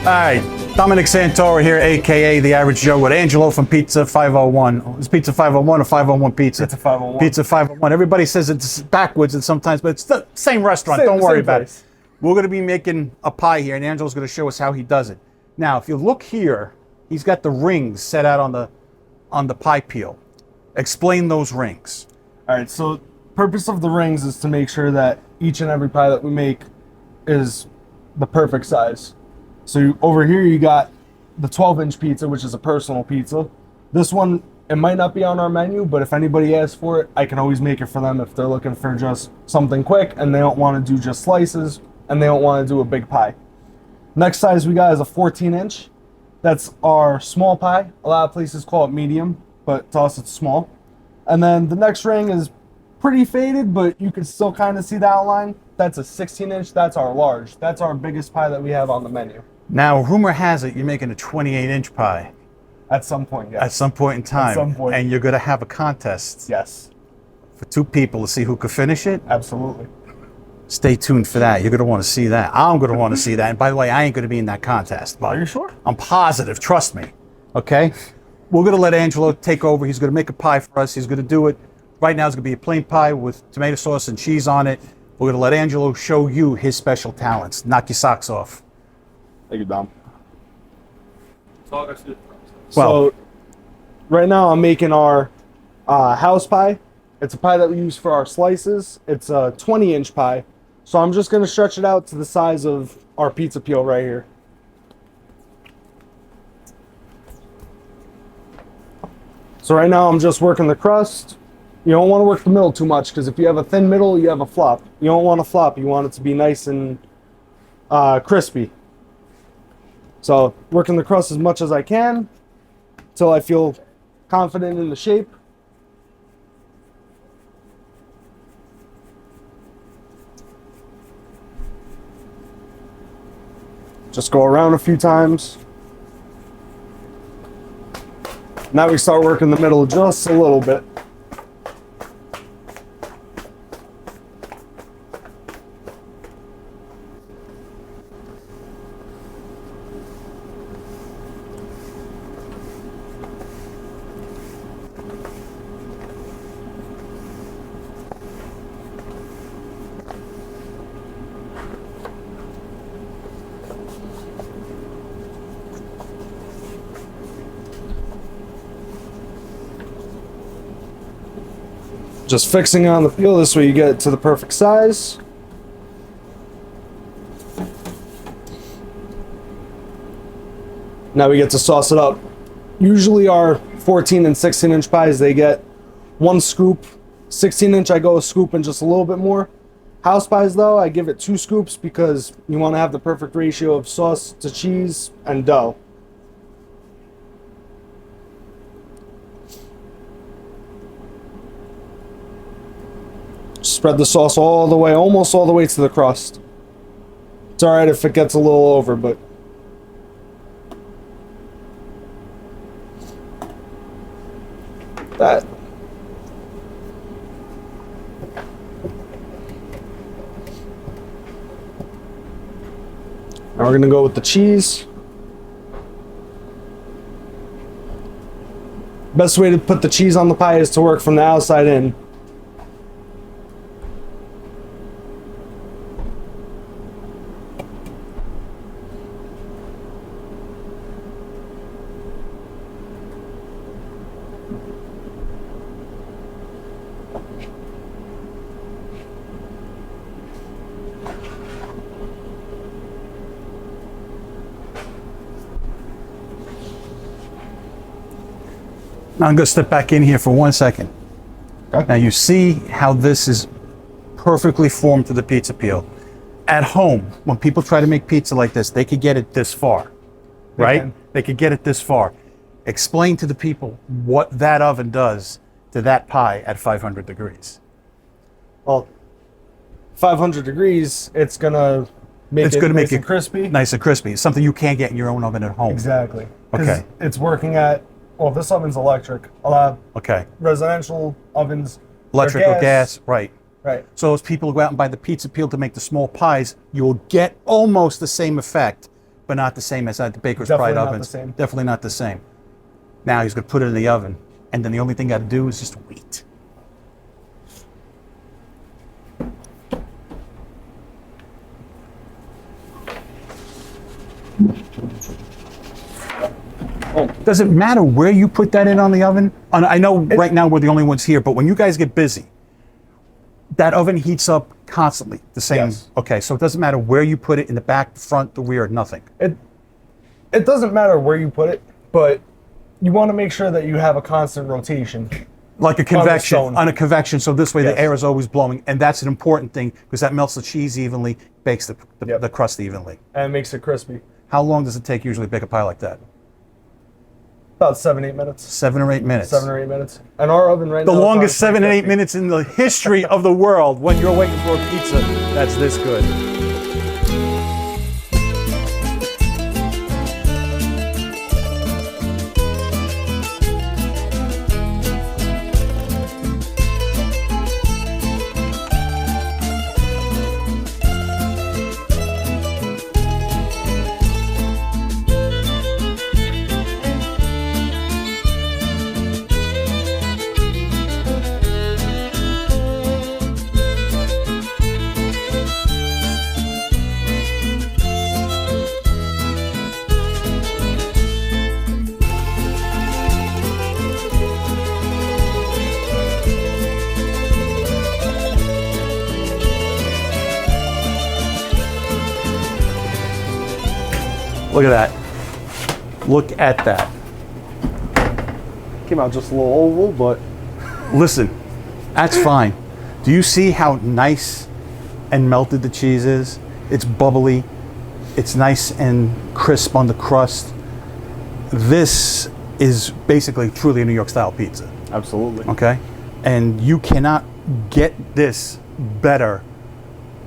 right, Dominic Santoro here, aka The Average Joe, with Angelo from Pizza 501. Is Pizza 501 or 501 Pizza? Pizza 501. Pizza 501. Everybody says it's backwards and sometimes, but it's the same restaurant. Don't worry about it. We're going to be making a pie here, and Angelo's going to show us how he does it. Now, if you look here, he's got the rings set out on the pie peel. Explain those rings. All right, so purpose of the rings is to make sure that each and every pie that we make is the perfect size. So over here you got the 12-inch pizza, which is a personal pizza. This one, it might not be on our menu, but if anybody asks for it, I can always make it for them if they're looking for just something quick and they don't want to do just slices and they don't want to do a big pie. Next size we got is a 14-inch. That's our small pie. A lot of places call it medium, but to us it's small. And then the next ring is pretty faded, but you can still kind of see the outline. That's a 16-inch. That's our large. That's our biggest pie that we have on the menu. Now, rumor has it you're making a 28-inch pie. At some point, yes. At some point in time. At some point. And you're going to have a contest. Yes. For two people to see who could finish it. Absolutely. Stay tuned for that. You're going to want to see that. I'm going to want to see that. And by the way, I ain't going to be in that contest. But Are you sure? I'm positive. Trust me. Okay? We're going to let Angelo take over. He's going to make a pie for us. He's going to do it. Right now, it's going to be a plain pie with tomato sauce and cheese on it. We're going to let Angelo show you his special talents. Knock your socks off. Thank you, Dom. Well, So, right now I'm making our house pie. It's a pie that we use for our slices. It's a 20-inch pie. So I'm just going to stretch it out to the size of our pizza peel right here. So right now I'm just working the crust. You don't want to work the middle too much because if you have a thin middle, you have a flop. You don't want a flop. You want it to be nice and crispy. So working the crust as much as I can until I feel confident in the shape. Just go around a few times. Now we start working the middle just a little bit. Just fixing on the peel, this way you get it to the perfect size. Now we get to sauce it up. Usually our 14 and 16-inch pies, they get one scoop. 16-inch, I go a scoop and just a little bit more. House pies though, I give it 2 scoops because you want to have the perfect ratio of sauce to cheese and dough. Spread the sauce all the way, almost all the way to the crust. It's alright if it gets a little over, but that. Now we're gonna go with the cheese. Best way to put the cheese on the pie is to work from the outside in. Now I'm going to step back in here for 1 second. Okay. Now you see how this is perfectly formed to the pizza peel. At home, when people try to make pizza like this, they could get it this far, right? They could get it this far. Explain to the people what that oven does to that pie at 500 degrees. Well, 500 degrees, it's gonna make it nice and crispy. Nice and crispy. It's something you can't get in your own oven at home. Exactly. 'Cause Okay. it's working at, well, this oven's electric. A lot of Okay. residential ovens, Electric they're or gas, right. Right. So those people who go out and buy the pizza peel to make the small pies, you'll get almost the same effect but not the same as at the Baker's Definitely Pride not ovens. the same. Definitely not the same. Now he's gonna put it in the oven, and then the only thing I gotta do is just wait. Does it matter where you put that in on the oven? I know right now we're the only ones here, but when you guys get busy, that oven heats up constantly. The same. Yes. Okay, so it doesn't matter where you put it, in the back, the front, the rear, nothing. It doesn't matter where you put it, but you want to make sure that you have a constant rotation. Like a convection, stone. on a convection, so this way Yes. the air is always blowing, and that's an important thing because that melts the cheese evenly, bakes the Yep. crust evenly. And it makes it crispy. How long does it take usually to bake a pie like that? About 7-8 minutes. 7 or 8 minutes. 7 or 8 minutes. And our oven right The now. is longest on 7 and 8 350. minutes in the history of the world when you're waiting for a pizza that's this good. Look at that. Look at that. Came out just a little oval, but Listen, that's fine. Do you see how nice and melted the cheese is? It's bubbly. It's nice and crisp on the crust. This is basically truly a New York style pizza, absolutely. okay? And you cannot get this better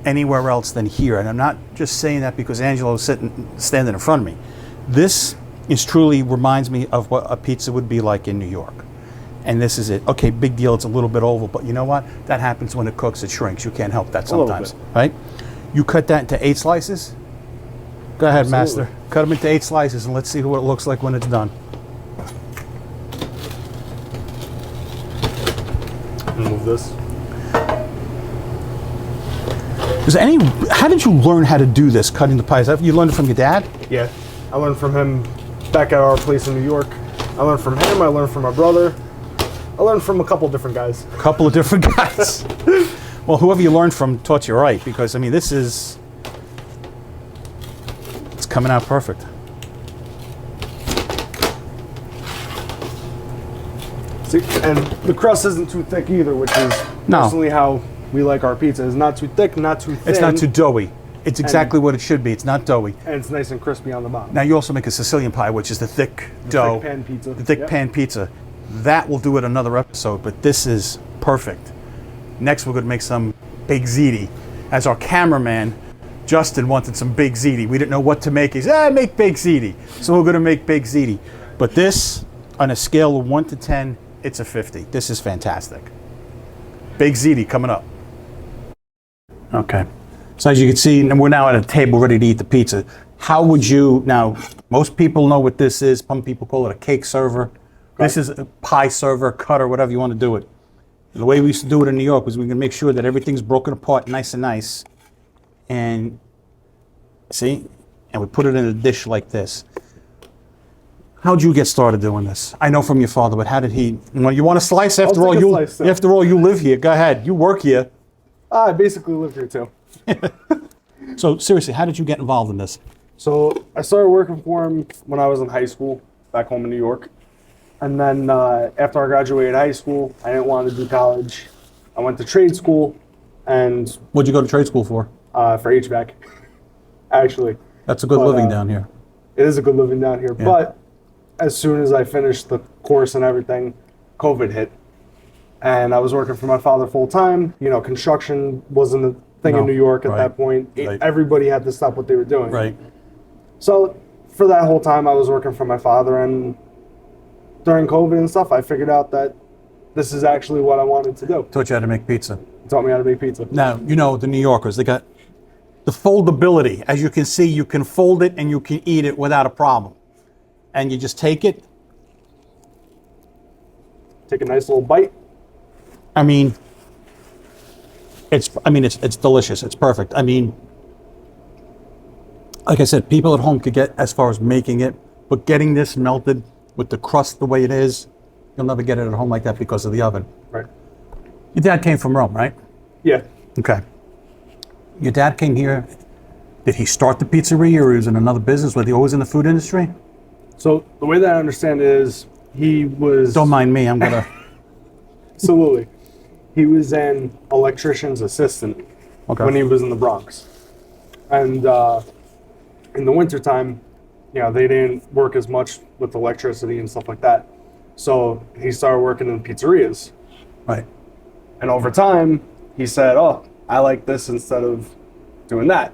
anywhere else than here. And I'm not just saying that because Angelo's standing in front of me. This is truly reminds me of what a pizza would be like in New York. And this is it. Okay, big deal, it's a little bit oval, but you know what? That happens when it cooks, it shrinks. You can't help that little sometimes, bit. right? You cut that into 8 slices. Go ahead, Absolutely. master. Cut them into 8 slices and let's see what it looks like when it's done. Move this. How did you learn how to do this, cutting the pies? You learned it from your dad? Yeah, I learned from him back at our place in New York. I learned from him. I learned from my brother. I learned from a couple different guys. A couple of different guys. Well, whoever you learned from taught you right, because I mean, it's coming out perfect. See, and the crust isn't too thick either, which is No. personally how we like our pizza. It's not too thick, not too thin. It's not too doughy. It's exactly what it should be. It's not doughy. and it's nice and crispy on the bottom. Now you also make a Sicilian pie, which is the thick dough, thick pan pizza. the thick Yep. pan pizza. That will do it another episode, but this is perfect. Next, we're going to make some baked ziti. As our cameraman, Justin, wanted some baked ziti. We didn't know what to make. He said, make baked ziti. So we're going to make baked ziti. But this, on a scale of 1 to 10, it's a 50. This is fantastic. Baked ziti coming up. Okay. So as you can see, we're now at a table ready to eat the pizza. How would you, now, most people know what this is. Some people call it a cake server. This is a pie server, cutter, whatever you want to do it. The way we used to do it in New York was we can make sure that everything's broken apart nice and nice. And see, and we put it in a dish like this. How'd you get started doing this? I know from your father, but how did he? You want a slice? After all, take a slice, sir. after all, you live here. Go ahead. You work here. I basically live here too. So seriously, how did you get involved in this? So I started working for him when I was in high school, back home in New York. And then after I graduated high school, I didn't want to do college. I went to trade school and What'd you go to trade school for? for HVAC, actually. That's a good But, living down here. It is a good living down here. But as soon as I finished the course and everything, COVID hit. And I was working for my father full time. You know, construction wasn't a thing No, in New York at right, that point. right. Everybody had to stop what they were doing. Right. So for that whole time, I was working for my father. And during COVID and stuff, I figured out that this is actually what I wanted to do. Taught you how to make pizza. He taught me how to make pizza. Now, you know, the New Yorkers, they got the foldability. As you can see, you can fold it and you can eat it without a problem. And you just take it. Take a nice little bite. I mean, it's delicious. It's perfect. I mean, like I said, people at home could get as far as making it, but getting this melted with the crust the way it is, you'll never get it at home like that because of the oven. Right. Your dad came from Rome, right? Yeah. Okay. Your dad came here. Did he start the pizzeria, or he was in another business? Was he always in the food industry? So the way that I understand it is he was... Don't mind me. I'm gonna. Absolutely. He was an electrician's assistant when he was in the Bronx. And in the wintertime, they didn't work as much with electricity and stuff like that. So he started working in pizzerias. Right. And over time, he said, oh, I like this instead of doing that.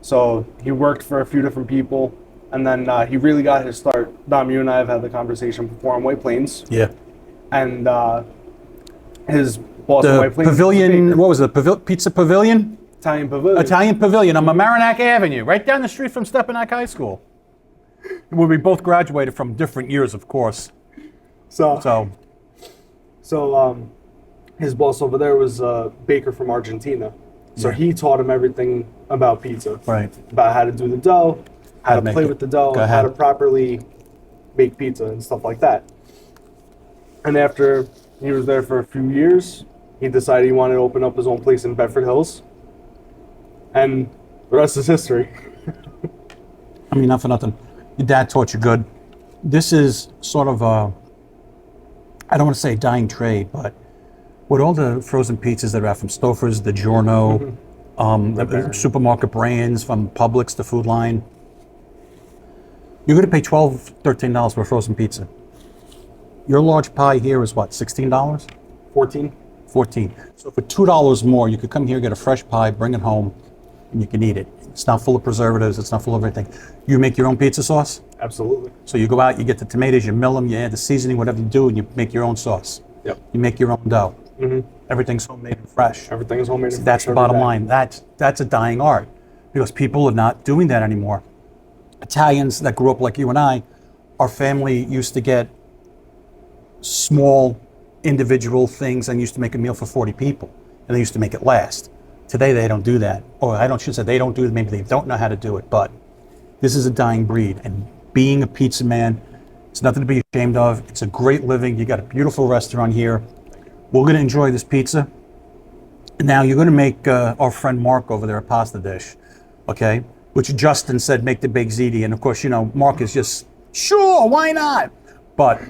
So he worked for a few different people. And then he really got his start. Dom, you and I have had the conversation before on White Plains. Yeah. And his boss on The White Plains. Pavilion. What was it? Pizza Pavilion. Italian Pavilion. Italian Pavilion on Mamaroneck Avenue, right down the street from Stepanak High School, where we both graduated from different years, of course. So his boss over there was a baker from Argentina. So he taught him everything about pizza. Right. About how to do the dough, how to play with the dough, how to properly make pizza and stuff like that. And after he was there for a few years, he decided he wanted to open up his own place in Bedford Hills. And the rest is history. I mean, not for nothing. Your dad taught you good. This is sort of a, I don't want to say dying trade, but with all the frozen pizzas that are out from Stouffer's, the Giorno, the supermarket brands, from Publix, the Food Line, you're going to pay $12, $13 for a frozen pizza. Your large pie here is what, $16? 14. 14. So for $2 more, you could come here, get a fresh pie, bring it home, and you can eat it. It's not full of preservatives. It's not full of everything. You make your own pizza sauce? Absolutely. So you go out, you get the tomatoes, you mill them, you add the seasoning, whatever you do, and you make your own sauce. Yep. You make your own dough. Mm-hmm. Everything's homemade and fresh. Everything is homemade and fresh. That's the bottom line. That's a dying art because people are not doing that anymore. Italians that grew up like you and I, our family used to get small individual things and used to make a meal for 40 people, and they used to make it last. Today they don't do that. Or I should say they don't do it, maybe they don't know how to do it, but this is a dying breed. And being a pizza man, it's nothing to be ashamed of. It's a great living. You got a beautiful restaurant here. We're going to enjoy this pizza. Now you're going to make our friend Mark over there a pasta dish, okay? Which Justin said make the baked ziti, and of course, Mark is just, sure, why not? But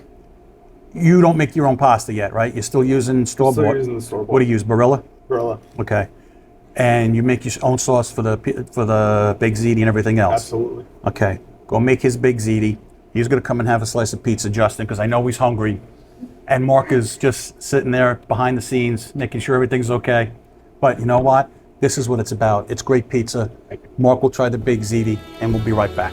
you don't make your own pasta yet, right? You're still using store-bought? Still using the store-bought. What do you use, Barilla? Barilla. Okay. And you make your own sauce for the baked ziti and everything else? Absolutely. Okay. Go make his baked ziti. He's going to come and have a slice of pizza, Justin, because I know he's hungry. And Mark is just sitting there behind the scenes, making sure everything's okay. But you know what? This is what it's about. It's great pizza. Mark will try the baked ziti, and we'll be right back.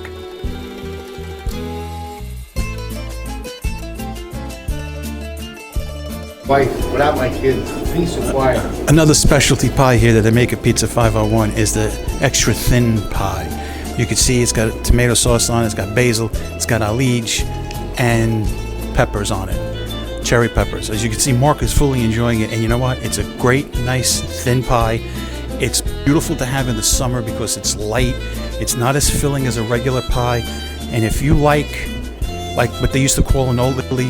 Wife, without my kids, peace and quiet. Another specialty pie here that they make at Pizza 501 is the extra thin pie. You can see it's got tomato sauce on it, it's got basil, it's got alige, and peppers on it. Cherry peppers. As you can see, Mark is fully enjoying it, and you know what? It's a great, nice, thin pie. It's beautiful to have in the summer because it's light. It's not as filling as a regular pie. And if you like what they used to call in Old Italy,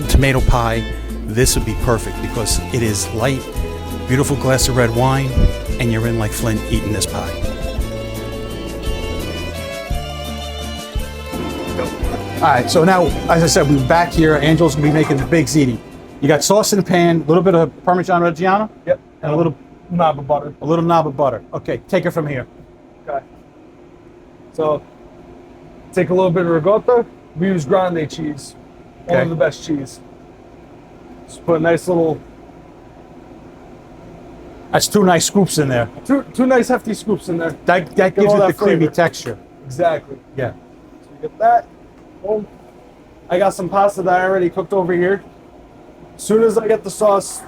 tomato pie, this would be perfect because it is light, beautiful glass of red wine, and you're in like Flint eating this pie. All right, so now, as I said, we're back here. Angel's gonna be making the baked ziti. You got sauce in the pan, a little bit of Parmesan Reggiano? Yep. And a little knob of butter. A little knob of butter. Okay, take it from here. Okay. So, take a little bit of ricotta. We use grande cheese. One of the best cheese. Just put a nice little... That's 2 nice scoops in there. Two nice hefty scoops in there. That gives it the creamy texture. Exactly. Yeah. So you get that. Boom. I got some pasta that I already cooked over here. As soon as I get the sauce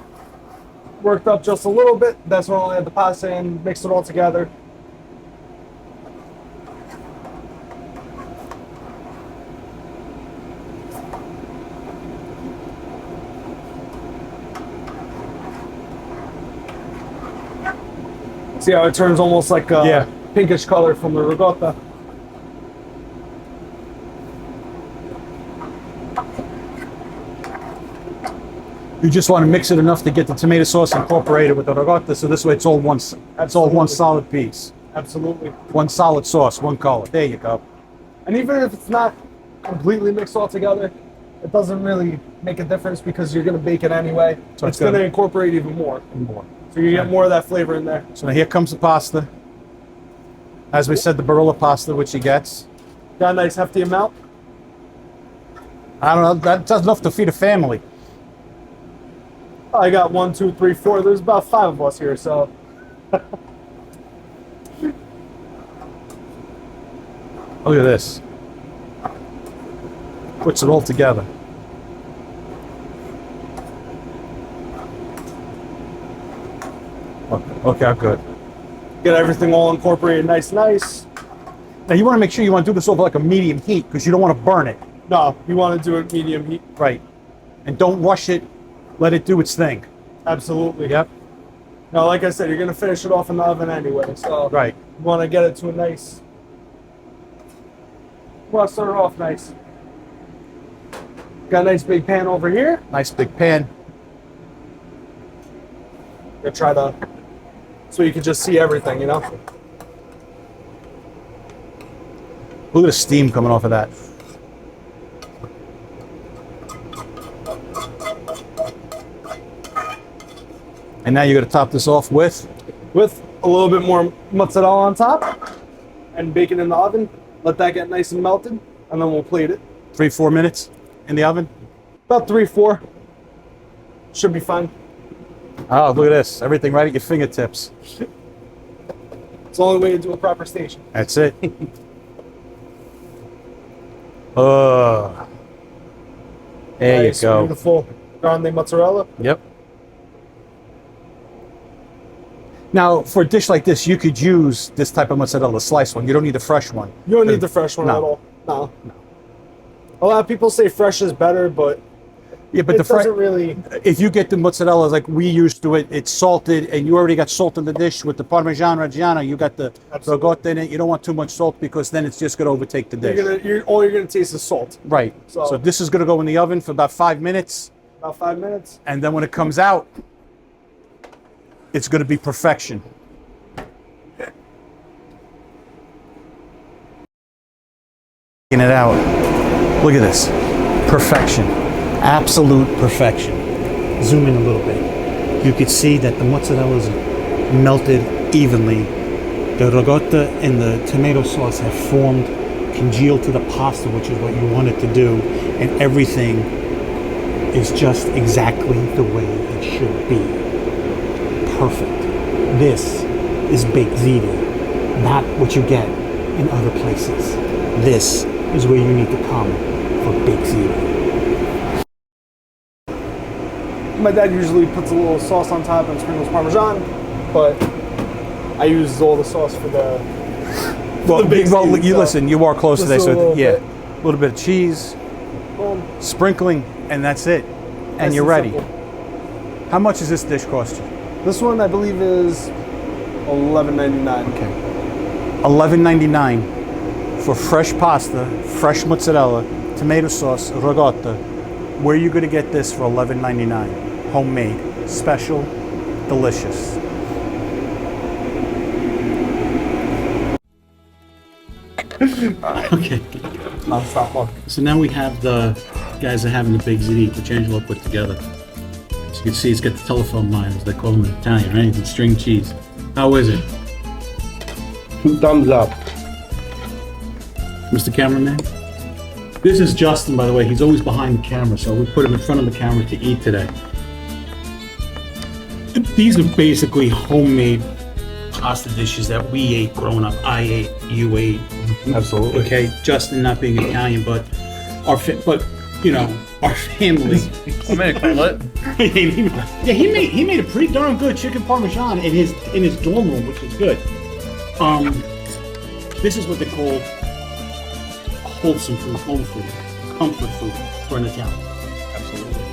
worked up just a little bit, that's when I'll add the pasta in, mix it all together. See how it turns almost like a Yeah. pinkish color from the ricotta. You just want to mix it enough to get the tomato sauce incorporated with the ricotta, so this way it's all one. It's all one solid piece, Absolutely. one solid sauce, one color. There you go. And even if it's not completely mixed all together, it doesn't really make a difference because you're going to bake it anyway. So it's it's going to gonna- incorporate even more. More. So you get more of that flavor in there. So now here comes the pasta. As we said, the Barilla pasta, which he gets. Got a nice hefty amount. I don't know. That's enough to feed a family. I got 1, 2, 3, 4. There's about 5 of us here, so Look at this. Puts it all together. Look how good. get everything all incorporated nice. Now you want to make sure you want to do this over like a medium heat because you don't want to burn it. No, you want to do it medium heat. Right. And don't rush it. Let it do its thing. Absolutely. Yep. Now, like I said, you're going to finish it off in the oven anyway, so Right. you want to get it to a nice. Well, start it off nice. Got a nice big pan over here. Nice big pan. Gonna try to, so you can just see everything, you know. Look at the steam coming off of that. And now you're going to top this off with With a little bit more mozzarella on top, and bake it in the oven. Let that get nice and melted, and then we'll plate it. 3-4 minutes in the oven. About 3-4. Should be fine. Oh, look at this. Everything right at your fingertips. It's the only way to do a proper station. That's it. There Nice, you go. Beautiful grande mozzarella. Yep. Now, for a dish like this, you could use this type of mozzarella, slice one. You don't need the fresh one. You don't need the fresh one No. at all. No. A lot of people say fresh is better, but Yeah, but it the fresh. doesn't really. If you get the mozzarella like we used to it, it's salted, and you already got salt in the dish with the Parmesan Reggiano. You got the Absolutely. ricotta in it. You don't want too much salt because then it's just going to overtake the dish. All you're gonna taste is salt. Right. So- So this is going to go in the oven for about 5 minutes, About 5 minutes. and then when it comes out, it's going to be perfection. Taking it out. Look at this. Perfection. Absolute perfection. Zoom in a little bit. You could see that the mozzarella is melted evenly. The ricotta and the tomato sauce have formed, congealed to the pasta, which is what you want it to do, and everything is just exactly the way it should be. Perfect. This is baked ziti, not what you get in other places. This is where you need to come for baked ziti. My dad usually puts a little sauce on top and sprinkles Parmesan, but I use all the sauce for the. Well, baked ziti, you so listen. You are close to just that, a so little yeah, bit. a little bit of cheese, Boom. sprinkling, and that's it. Nice And you're ready. simple. How much does this dish cost you? This one I believe is $11.99. Okay, $11.99 for fresh pasta, fresh mozzarella, tomato sauce, ricotta. Where are you going to get this for $11.99? Homemade, special, delicious. Okay. I'll stop on. So now we have the guys are having the big ziti, which Angelo put together. As you can see, it's got the telephone lines. They call them in Italian, right? It's string cheese. How is it, 2 thumbs up. Mr. Cameraman? This is Justin, by the way. He's always behind the camera, so we put him in front of the camera to eat today. These are basically homemade pasta dishes that we ate growing up. I ate, you ate. Absolutely. Okay, Justin not being Italian, but our family. I made a cutlet. he made a pretty darn good chicken parmesan in his dorm room, which is good. This is what they call wholesome food, home food, comfort food for an Italian. Absolutely.